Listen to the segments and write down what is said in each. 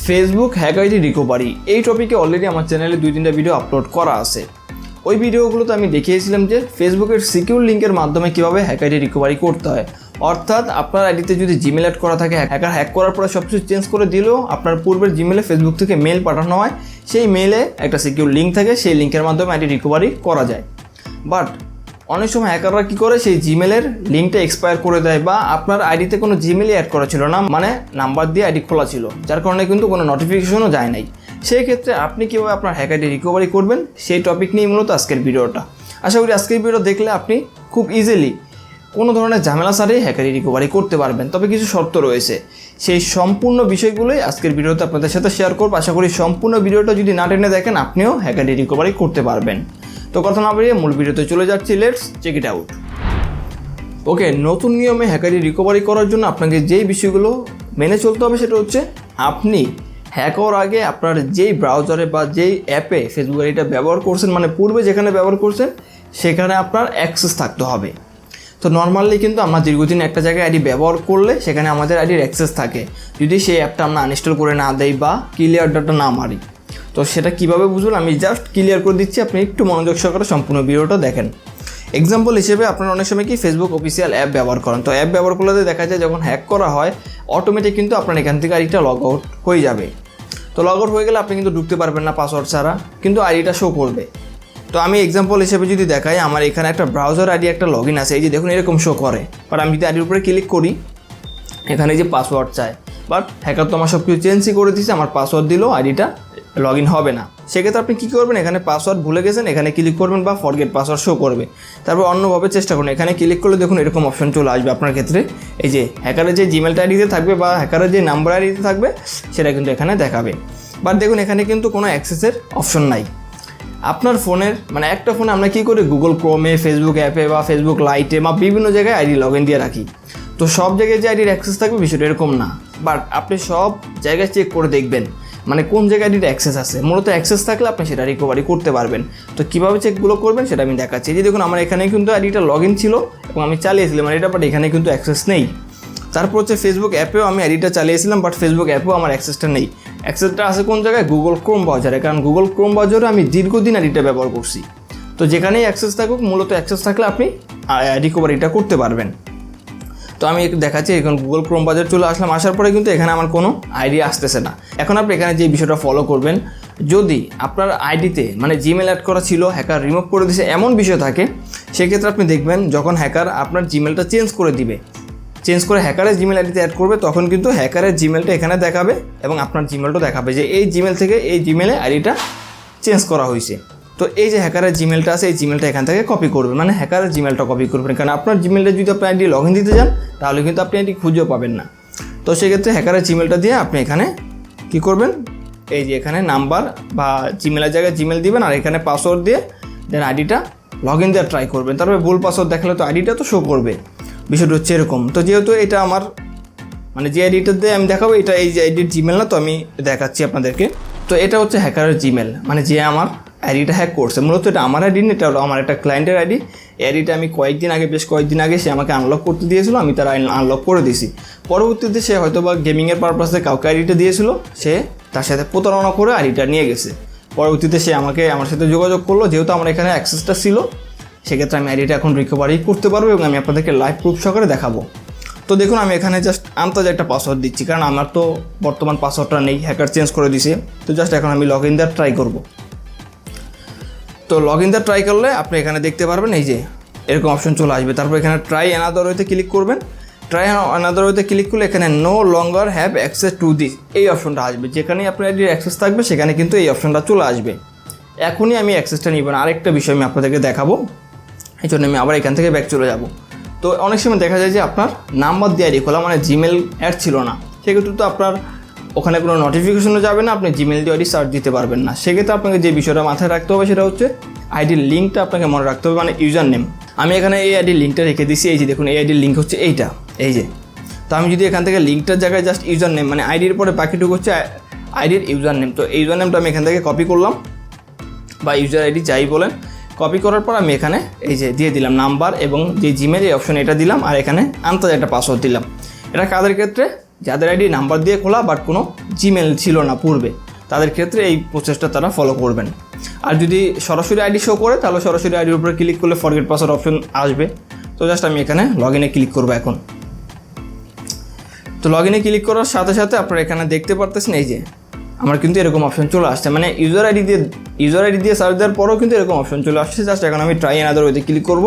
Facebook hack ID recovery এই টপিকে already আমার চ্যানেলে 2-3টা ভিডিও আপলোড করা আছে। ওই ভিডিওগুলোতে আমি দেখিয়েছিলাম যে ফেসবুকের সিকিউর লিঙ্কের মাধ্যমে কীভাবে হ্যাক আইডি রিকভারি করতে হয়। অর্থাৎ আপনার আইডিতে যদি জিমেল অ্যাড করা থাকে, হ্যাকার হ্যাক করার পরে সব কিছু চেঞ্জ করে দিলেও আপনার পূর্বের জিমেলে ফেসবুক থেকে মেল পাঠানো হয়, সেই মেলে একটা সিকিউর লিঙ্ক থাকে, সেই লিঙ্কের মাধ্যমে আইডি রিকভারি করা যায়। বাট অনেক সময় হ্যাকাররা কী করে, সেই জিমেলের লিঙ্কটা এক্সপায়ার করে দেয় বা আপনার আইডিতে কোনো জিমেলই অ্যাড করা ছিল না, মানে নাম্বার দিয়ে আইডি খোলা ছিল, যার কারণে কিন্তু কোনো নোটিফিকেশনও যায় নাই। সেই ক্ষেত্রে আপনি কীভাবে আপনার হ্যাক আইডি রিকভারি করবেন সেই টপিক নিয়ে মূলত আজকের ভিডিওটা। আশা করি আজকের ভিডিও দেখলে আপনি খুব ইজিলি কোনো ধরনের ঝামেলা ছাড়াই হ্যাক আইডি রিকভারি করতে পারবেন। তবে কিছু শর্ত রয়েছে, সেই সম্পূর্ণ বিষয়গুলোই আজকের ভিডিওতে আপনাদের সাথে শেয়ার করব। আশা করি সম্পূর্ণ ভিডিওটা যদি না টেনে দেখেন আপনিও হ্যাক আইডি রিকভারি করতে পারবেন। তো কথা না বাড়িয়ে মূল ভিডিওতে চলে যাচ্ছি, লেটস চেক ইট আউট। ওকে, নতুন নিয়মে হ্যাক আইডি রিকভারি করার জন্য আপনাকে যেই বিষয়গুলো মেনে চলতে হবে সেটা হচ্ছে, আপনি হ্যাক হওয়ার আগে আপনার যেই ব্রাউজারে বা যেই অ্যাপে ফেসবুক আইডিটা ব্যবহার করছেন, মানে পূর্বে যেখানে ব্যবহার করছেন সেখানে আপনার অ্যাক্সেস থাকতে হবে। তো নর্মালি কিন্তু আমরা দীর্ঘদিন একটা জায়গায় আইডি ব্যবহার করলে সেখানে আমাদের আইডির অ্যাক্সেস থাকে, যদি সেই অ্যাপটা আমরা আনইনস্টল করে না দেই বা ক্লিয়ার ডাটা না মারি। তো সেটা কীভাবে বুঝবেন আমি জাস্ট ক্লিয়ার করে দিচ্ছি, আপনি একটু মনোযোগ সহকারে সম্পূর্ণ ভিডিওটা দেখেন। এক্সাম্পল হিসেবে আপনারা অনেক সময় কি ফেসবুক অফিসিয়াল অ্যাপ ব্যবহার করেন, তো অ্যাপ ব্যবহার করলে দেখা যায় যখন হ্যাক করা হয় অটোমেটিক কিন্তু আপনার এখান থেকে আইডিটা লগ আউট হয়ে যাবে। তো লগ আউট হয়ে গেলে আপনি কিন্তু ঢুকতে পারবেন না পাসওয়ার্ড ছাড়া, কিন্তু আইডিটা শো করবে। তো আমি এক্সাম্পল হিসেবে যদি দেখাই, আমার এখানে একটা ব্রাউজার আইডি একটা লগ ইন আছে, এই যে দেখুন এরকম শো করে। বাট আমি যদি আইডির উপরে ক্লিক করি, এখানে যে পাসওয়ার্ড চায়, বাট হ্যাকার তো আমার সব কিছু চেঞ্জই করে দিচ্ছে, আমার পাসওয়ার্ড দিলেও আইডিটা লগ ইন হবে না। সেক্ষেত্রে আপনি কী করবেন, এখানে পাসওয়ার্ড ভুলে গেছেন, এখানে ক্লিক করবেন বা ফরগেট পাসওয়ার্ড শো করবে। তারপর অন্যভাবে চেষ্টা করুন, এখানে ক্লিক করলে দেখুন এরকম অপশন চলে আসবে আপনার ক্ষেত্রে। এই যে হ্যাকারের যে জিমেলটা আইডিতে থাকবে বা হ্যাকারের যে নাম্বার আইডিতে থাকবে সেটা কিন্তু এখানে দেখাবে। বাট দেখুন এখানে কিন্তু কোনো অ্যাক্সেসের অপশন নাই। আপনার ফোনের মানে একটা ফোনে আমরা কী করি, গুগল ক্রোমে, ফেসবুক অ্যাপে বা ফেসবুক লাইটে বা বিভিন্ন জায়গায় আইডি লগ ইন দিয়ে রাখি। তো সব জায়গায় যে আইডির অ্যাক্সেস থাকবে বিষয়টা এরকম না। বাট আপনি সব জায়গায় চেক করে দেখবেন মানে কোন জায়গায় আইডির অ্যাক্সেস আছে। মূলত অ্যাক্সেস থাকলে আপনি সেটা রিকভারি করতে পারবেন। তো কীভাবে চেকগুলো করবেন সেটা আমি দেখাচ্ছি। যে দেখুন আমার এখানে কিন্তু আইডিটা লগ ইন ছিল এবং আমি চালিয়েছিলাম আইডিটা, বাট এখানে কিন্তু অ্যাক্সেস নেই। তারপর হচ্ছে ফেসবুক অ্যাপেও আমি আইডিটা চালিয়েছিলাম, বাট ফেসবুক অ্যাপেও আমার অ্যাক্সেসটা নেই। অ্যাক্সেসটা আছে কোন জায়গায়, গুগল ক্রোম ব্রাউজারে, কারণ গুগল ক্রোম ব্রাউজারে আমি দীর্ঘদিন আইডিটা ব্যবহার করছি। তো যেখানেই অ্যাক্সেস থাকুক, মূলত অ্যাক্সেস থাকলে আপনি রিকভারিটা করতে পারবেন। তো আমি দেখাচ্ছি, এখন গুগল ক্রোম ব্রাউজার চলে আসলাম। আসার পরে কিন্তু এখানে আমার কোনো আইডি আসতেছে না। এখন আপনি এখানে যে বিষয়টা ফলো করবেন, যদি আপনার আইডিতে মানে জিমেল অ্যাড করা ছিল, হ্যাকার রিমুভ করে দিয়েছে এমন বিষয় থাকে, সেক্ষেত্রে আপনি দেখবেন যখন হ্যাকার আপনার জিমেলটা চেঞ্জ করে দিবে, চেঞ্জ করে হ্যাকারের জিমেল আইডিতে অ্যাড করবে, তখন কিন্তু হ্যাকারের জিমেলটা এখানে দেখাবে এবং আপনার জিমেলটা দেখাবে যে এই জিমেল থেকে এই জিমেলে আইডিটা চেঞ্জ করা হয়েছে। তো এই যে হ্যাকারের জিমেলটা আছে, এই জিমেলটা এখান থেকে কপি করবে, মানে হ্যাকারের জিমেলটা কপি করবেন। কারণ আপনার জিমেলটা যদি আপনি আইডি লগ ইন দিতে যান তাহলে কিন্তু আপনি আইডি খুঁজেও পাবেন না। তো সেক্ষেত্রে হ্যাকারের জিমেলটা দিয়ে আপনি এখানে কী করবেন, এই যে এখানে নাম্বার বা জিমেলের জায়গায় জিমেল দিবেন আর এখানে পাসওয়ার্ড দিয়ে দেন আইডিটা লগ ইন দেওয়ার ট্রাই করবেন। তারপরে ভুল পাসওয়ার্ড দেখালে তো আইডিটা তো শো করবে। বিষয়টা হচ্ছে এরকম। তো যেহেতু এটা আমার মানে যে আইডিটা দিয়ে আমি দেখাবো, এটা এই যে আইডির জিমেল না, তো আমি দেখাচ্ছি আপনাদেরকে। তো এটা হচ্ছে হ্যাকারের জিমেল, মানে যে আমার আইডিটা হ্যাক করছে। মূলত এটা আমার আইডি না, এটা আমার একটা ক্লায়েন্টের আইডি। এই আইডিটা আমি বেশ কয়েকদিন আগে সে আমাকে আনলক করতে দিয়েছিল, আমি তার আনলক করে দিয়েছি। পরবর্তীতে সে হয়তো বা গেমিংয়ের পারপাসে কাউকে আইডিটা দিয়েছিল, সে তার সাথে প্রতারণা করে আইডিটা নিয়ে গেছে। পরবর্তীতে সে আমার সাথে যোগাযোগ করলো, যেহেতু আমার এখানে অ্যাক্সেসটা ছিল, সেক্ষেত্রে আমি আইডিটা এখন রিকভারি করতে পারবো এবং আমি আপনাদেরকে লাইভ প্রুফ সহকারে দেখাবো। তো দেখুন আমি এখানে জাস্ট আন্দাজে একটা পাসওয়ার্ড দিচ্ছি, কারণ আমার তো বর্তমান পাসওয়ার্ডটা নেই, হ্যাকার চেঞ্জ করে দিছে। তো জাস্ট এখন আমি লগ ইন দেওয়ার ট্রাই করব। তো লগ ইন দেওয়ার ট্রাই করলে আপনি এখানে দেখতে পারবেন এই যে এরকম অপশন চলে আসবে। তারপর এখানে ট্রাই অ্যানাদার ওয়েতে ক্লিক করবেন। ট্রাই অ্যানাদার ওয়েতে ক্লিক করলে এখানে no longer have access to this এই অপশনটা আসবে। যেখানেই আপনার আইডির অ্যাক্সেস থাকবে সেখানে কিন্তু এই অপশনটা চলে আসবে। এখনই আমি অ্যাক্সেসটা নিব না, আরেকটা বিষয় আমি আপনাদেরকে দেখাবো, এই জন্য আমি আবার এখান থেকে ব্যাক চলে যাব। তো অনেক সময় দেখা যায় যে আপনার নাম্বার দিয়ে আইডি খোলা, মানে জিমেল অ্যাড ছিল না, সেক্ষেত্রে তো আপনার ওখানে কোনো নোটিফিকেশনও যাবে না, আপনি জিমেল দিয়ে আইডি সার্চ দিতে পারবেন না। সেক্ষেত্রে আপনাকে যে বিষয়টা মাথায় রাখতে হবে সেটা হচ্ছে আইডির লিঙ্কটা আপনাকে মনে রাখতে হবে, মানে ইউজার নেম। আমি এখানে এই আইডির লিঙ্কটা রেখে দিচ্ছি, এই যে দেখুন এই আইডির লিঙ্ক হচ্ছে এইটা, এই যে। তো আমি যদি এখান থেকে লিঙ্কটার জায়গায় জাস্ট ইউজার নেম, মানে আইডির পরে বাকিটুকু হচ্ছে আইডির ইউজার নেম। তো এই ইউজার নেমটা আমি এখান থেকে কপি করলাম বা ইউজার আইডি যাই বলেন, কপি করার পর আমি এখানে এই যে দিয়ে দিলাম নাম্বার এবং যে জিমেল এই অপশন এটা দিলাম, আর এখানে আন্দাজে একটা পাসওয়ার্ড দিলাম। এটা কাদের ক্ষেত্রে, যাদের আইডি নাম্বার দিয়ে খোলা বাট কোনো জিমেল ছিল না পূর্বে, তাদের ক্ষেত্রে এই প্রসেসটা তারা ফলো করবেন। আর যদি সরাসরি আইডি শো করে তাহলে সরাসরি আইডির উপরে ক্লিক করলে ফরগেট পাসওয়ার্ড অপশন আসবে। তো জাস্ট আমি এখানে লগ ইনে ক্লিক করবো এখন। তো লগ ইনে ক্লিক করার সাথে সাথে আপনারা এখানে দেখতে পারতেছেন এই যে আমার কিন্তু এরকম অপশন চলে আসছে, মানে ইউজার আইডি দিয়ে সার্চ দেওয়ার পরেও কিন্তু এরকম অপশন চলে আসছে। জাস্ট এখন আমি ট্রাই অ্যানাদার ওয়েতে ক্লিক করব।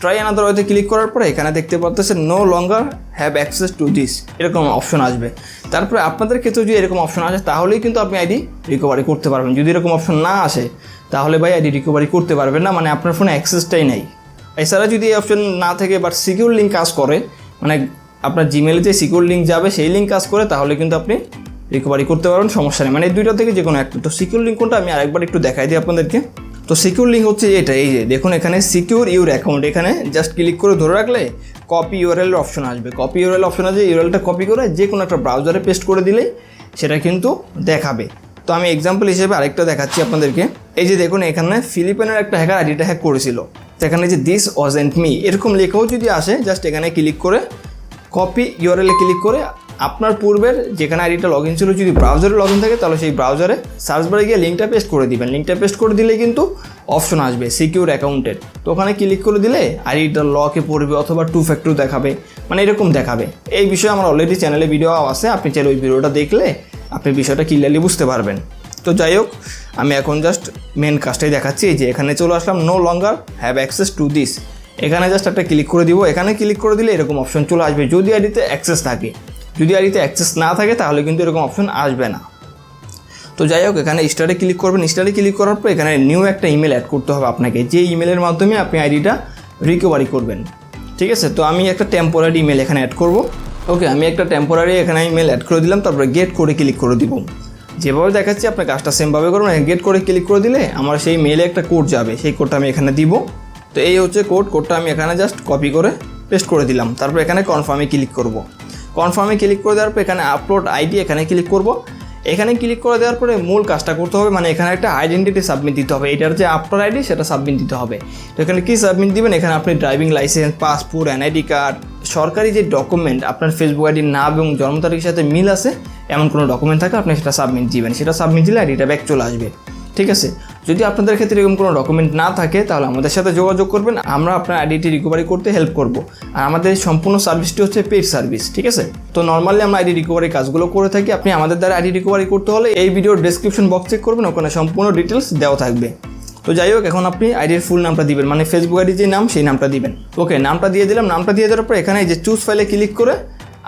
ট্রাই অ্যানাদার ওয়েতে ক্লিক করার পরে এখানে দেখতে পাচ্ছেন no longer have access to this এরকম অপশন আসবে। তারপরে আপনাদের ক্ষেত্রে যদি এরকম অপশন আসে তাহলেই কিন্তু আপনি আইডি রিকভারি করতে পারবেন। যদি এরকম অপশন না আসে তাহলে ভাই আইডি রিকভারি করতে পারবেন না, মানে আপনার ফোনে অ্যাক্সেসটাই নেই। এছাড়া যদি এই অপশন না থাকে বাট সিকিউর লিঙ্ক কাজ করে, মানে আপনার জিমেলে যে সিকিউর লিঙ্ক যাবে সেই লিঙ্ক কাজ করে, তাহলে কিন্তু আপনি রিকভারি করতে পারবেন, সমস্যা নেই। মানে এই দুইটা থেকে যে কোনো একটা। তো সিকিউর লিঙ্ক কোনটা আমি আরেকবার একটু দেখাই দিই আপনাদেরকে। তো সিকিউর লিঙ্ক হচ্ছে এটা, এই যে দেখুন এখানে সিকিউর ইউর অ্যাকাউন্ট, এখানে জাস্ট ক্লিক করে ধরে রাখলে কপি ইউআরএল অপশন আসবে। কপি ইউআরএল অপশন আছে, ইউআরএলটা কপি করে যে কোনো একটা ব্রাউজারে পেস্ট করে দিলেই সেটা কিন্তু দেখাবে। তো আমি এক্সাম্পল হিসেবে আরেকটা দেখাচ্ছি আপনাদেরকে। এই যে দেখুন এখানে ফিলিপাইনের একটা হ্যাকার আইডিটা হ্যাক করেছিল। তো এখানে যে দিস ওয়াজন্ট মি এরকম লেখাও যদি আসে, জাস্ট এখানে ক্লিক করে কপি ইউআরএলে ক্লিক করে আপনার পূর্বের যেখানে আইডিটা লগ ইন ছিল যদি ব্রাউজারে লগ ইন থাকে তাহলে সেই ব্রাউজারে সার্চ বারে গিয়ে লিঙ্কটা পেস্ট করে দিবেন। লিঙ্কটা পেস্ট করে দিলে কিন্তু অপশন আসবে সিকিউর অ্যাকাউন্টের। তো ওখানে ক্লিক করে দিলে আইডিটা লকে পড়বে অথবা 2 ফ্যাক্টর দেখাবে, মানে এরকম দেখাবে। এই বিষয়ে আমার অলরেডি চ্যানেলে ভিডিও আছে, আপনি চাইলে ওই ভিডিওটা দেখলে আপনি বিষয়টা ক্লিয়ারলি বুঝতে পারবেন। তো যাই হোক, আমি এখন জাস্ট মেন কাজটাই দেখাচ্ছি। এই যে এখানে চলে আসলাম no longer have access to this, এখানে জাস্ট একটা ক্লিক করে দিব। এখানে ক্লিক করে দিলে এরকম অপশন চলে আসবে যদি আইডিতে অ্যাক্সেস থাকে। যদি আইডিতে অ্যাক্সেস না থাকে তাহলে কিন্তু এরকম অপশন আসবে না। তো যাই হোক, এখানে স্টারে ক্লিক করবেন। স্টারে ক্লিক করার পর এখানে নিউ একটা ইমেল অ্যাড করতে হবে আপনাকে, যে ইমেলের মাধ্যমে আপনি আইডিটা রিকভারি করবেন। ঠিক আছে, তো আমি একটা টেম্পোরারি ইমেল এখানে অ্যাড করব। ওকে, আমি একটা টেম্পোরারি এখানে ইমেল অ্যাড করে দিলাম। তারপরে গেট করে ক্লিক করে দিব। যেভাবে দেখাচ্ছি আপনার কাজটা সেমভাবে করবেন। গেট করে ক্লিক করে দিলে আমার সেই মেলে একটা কোড যাবে, সেই কোডটা আমি এখানে দিব। তো এই হচ্ছে কোডটা আমি এখানে জাস্ট কপি করে পেস্ট করে দিলাম। তারপর এখানে কনফার্মে ক্লিক করব। কনফার্মে ক্লিক করে দেওয়ার পর এখানে আপলোড আইডি এখানে ক্লিক করব। এখানে ক্লিক করে দেওয়ার পরে মূল কাজটা করতে হবে, মানে এখানে একটা আইডেন্টিটি সাবমিট দিতে হবে। এটার যে আপনার আইডি সেটা সাবমিট দিতে হবে। তো এখানে কী সাবমিট দিবেন, এখানে আপনি driving licence, passport, NID card, সরকারি যে ডকুমেন্ট আপনার ফেসবুক আইডির নাম এবং জন্ম তারিখের সাথে মিল আছে এমন কোনো ডকুমেন্ট থাকে আপনি সেটা সাবমিট দিবেন। সেটা সাবমিট দিলে আইডিটা ব্যাক চলে আসবে। ঠিক আছে, যদি আপনাদের ক্ষেত্রে এরকম কোনো ডকুমেন্ট না থাকে তাহলে আমাদের সাথে যোগাযোগ করবেন, আমরা আপনার আইডিটি রিকভারি করতে হেল্প করব। আর আমাদের সম্পূর্ণ সার্ভিসটি হচ্ছে পেইড সার্ভিস। ঠিক আছে, তো নর্মালি আমরা আইডি রিকভারি কাজগুলো করে থাকি। আপনি আমাদের দ্বারা আইডি রিকভারি করতে হলে এই ভিডিওর ডেসক্রিপশন বক্স চেক করবেন, ওখানে সম্পূর্ণ ডিটেলস দেওয়া থাকবে। তো যাই হোক, এখন আপনি আইডির ফুল নামটা দিবেন, মানে ফেসবুক আইডির যে নাম সেই নামটা দিবেন। ওকে, নামটা দিয়ে দিলাম। নামটা দিয়ে দেওয়ার পর এখানে যে চুজ ফাইলে ক্লিক করে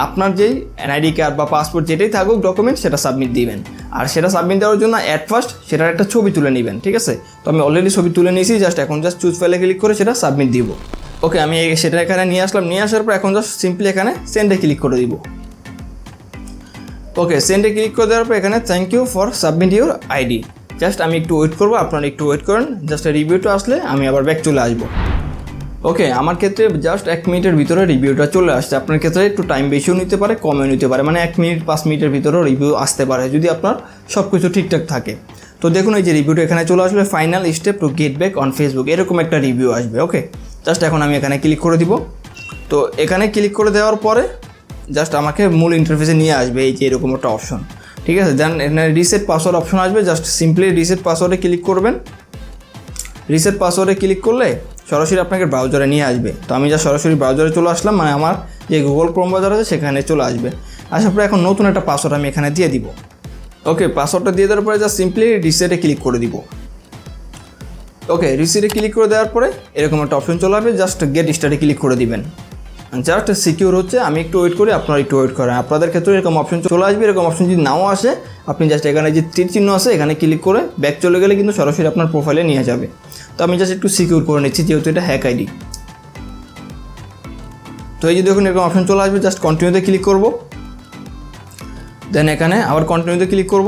আপনার যেই এনআইডি কার্ড বা পাসপোর্ট যেটাই থাকুক ডকুমেন্ট সেটা সাবমিট দিবেন। আর সেটা সাবমিট দেওয়ার জন্য অ্যাট ফার্স্ট সেটার একটা ছবি তুলে নেবেন। ঠিক আছে, তো আমি অলরেডি ছবি তুলে নিয়েছি। এখন জাস্ট চুজ ফাইলে ক্লিক করে সেটা সাবমিট দিব। ওকে, আমি সেটা এখানে নিয়ে আসলাম। নিয়ে আসার পর এখন জাস্ট সিম্পলি এখানে সেন্ডে ক্লিক করে দিব। ওকে, সেন্ডে ক্লিক করে দেওয়ার পর এখানে thank you for submit your ID. Just আমি একটু ওয়েট করবো, আপনারা একটু ওয়েট করেন। জাস্ট রিভিউটা আসলে আমি আবার ব্যাক চলে আসবো। ওকে, আমার ক্ষেত্রে জাস্ট 1 মিনিটের ভিতরে রিভিউটা চলে আসছে। আপনার ক্ষেত্রে একটু টাইম বেশিও নিতে পারে, কমেও নিতে পারে, মানে 1 মিনিট 5 মিনিটের ভিতরেও রিভিউ আসতে পারে যদি আপনার সব কিছু ঠিকঠাক থাকে। তো দেখুন এই যে রিভিউটা এখানে চলে আসবে, final step to get back on Facebook, এরকম একটা রিভিউ আসবে। ওকে, জাস্ট এখন আমি এখানে ক্লিক করে দিব। তো এখানে ক্লিক করে দেওয়ার পরে জাস্ট আমাকে মূল ইন্টারফেসে নিয়ে আসবে এই যে এরকম একটা অপশন। ঠিক আছে, দেন এখানে রিসেট পাসওয়ার্ড অপশন আসবে। জাস্ট সিম্পলি রিসেট পাসওয়ার্ডে ক্লিক করবেন। রিসেট পাসওয়ার্ডে ক্লিক করলে সরাসরি আপনাকে ব্রাউজারে নিয়ে আসবে। তো আমি যা সরাসরি ব্রাউজারে চলে আসলাম, মানে আমার যে গুগল ক্রোম ব্রাউজার আছে সেখানে চলে আসবে। আসার পরে এখন নতুন একটা পাসওয়ার্ড আমি এখানে দিয়ে দিব। ওকে, পাসওয়ার্ডটা দিয়ে দেওয়ার পরে জাস্ট সিম্পলি রিসেটে ক্লিক করে দিব। ওকে, রিসেটে ক্লিক করে দেওয়ার পরে এরকম একটা অপশন চলে আসবে, জাস্ট গেট স্টার্টে ক্লিক করে দিবেন। জাস্ট সিকিউর হচ্ছে, আমি একটু ওয়েট করি, আপনারা একটু ওয়েট করেন। আপনাদের ক্ষেত্রে এরকম অপশন চলে আসবে। এরকম অপশন যদি নাও আসে আপনি জাস্ট এখানে যে তীর চিহ্ন আছে এখানে ক্লিক করে ব্যাক চলে গেলে কিন্তু সরাসরি আপনার প্রোফাইলে নিয়ে যাবে। তো আমি জাস্ট একটু সিকিউর করে নিচ্ছি যেহেতু এটা হ্যাক আইডি। তো এই যে দেখুন এরকম অপশন চলে আসবে, জাস্ট কন্টিনিউতে ক্লিক করব। দেন এখানে আবার কন্টিনিউতে ক্লিক করব।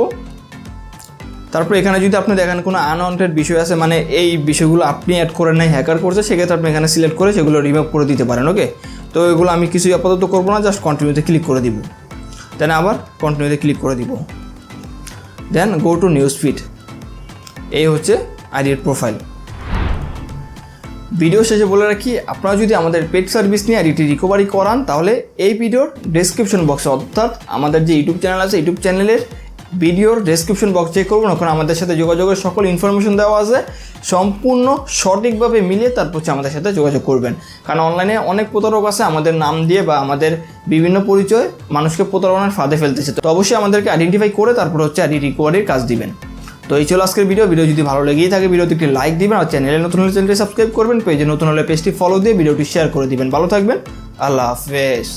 তারপর এখানে যদি আপনি দেখেন কোনো আনওয়ান্টেড বিষয় আছে, মানে এই বিষয়গুলো আপনি অ্যাড করেন নাই, হ্যাকার করছে, সেক্ষেত্রে আপনি এখানে সিলেক্ট করে সেগুলো রিমুভ করে দিতে পারেন। ওকে, তো এগুলো আমি কিছুই আপাতত করবো না, জাস্ট কন্টিনিউতে ক্লিক করে দিব। দেন আবার কন্টিনিউতে ক্লিক করে দিব। দেন গো টু নিউজ ফিড, এই হচ্ছে আইডির প্রোফাইল। ভিডিও শেষে বলে রাখি, আপনারা যদি আমাদের পেড সার্ভিস নিয়ে আইডি রিকভারি করান তাহলে এই ভিডিওর ডেসক্রিপশন বক্সে, অর্থাৎ আমাদের যে ইউটিউব চ্যানেল আছে ইউটিউব চ্যানেলের ভিডিওর ডেসক্রিপশন বক্স চেক করবেন, ওখানে আমাদের সাথে যোগাযোগের সকল ইনফরমেশন দেওয়া আছে, সম্পূর্ণ সঠিকভাবে মিলিয়ে তারপর হচ্ছে আমাদের সাথে যোগাযোগ করবেন। কারণ অনলাইনে অনেক প্রতারক আছে আমাদের নাম দিয়ে বা আমাদের বিভিন্ন পরিচয় মানুষকে প্রতারণার ফাঁদে ফেলতেছে। তো অবশ্যই আমাদেরকে আইডেন্টিফাই করে তারপর হচ্ছে আইডি রিকভারির কাজ দিবেন। তো এই ছিল আজকের ভিডিও যদি ভালো লেগেই থাকে ভিডিওতে একটি লাইক দিবেন, আর চ্যানেলে নতুন হলে চ্যানেলটি সাবস্ক্রাইব করবেন, পেজে নতুন হলে পেজটি ফলো দিয়ে ভিডিওটি শেয়ার করে দিবেন। ভালো থাকবেন, আল্লাহ হাফেজ।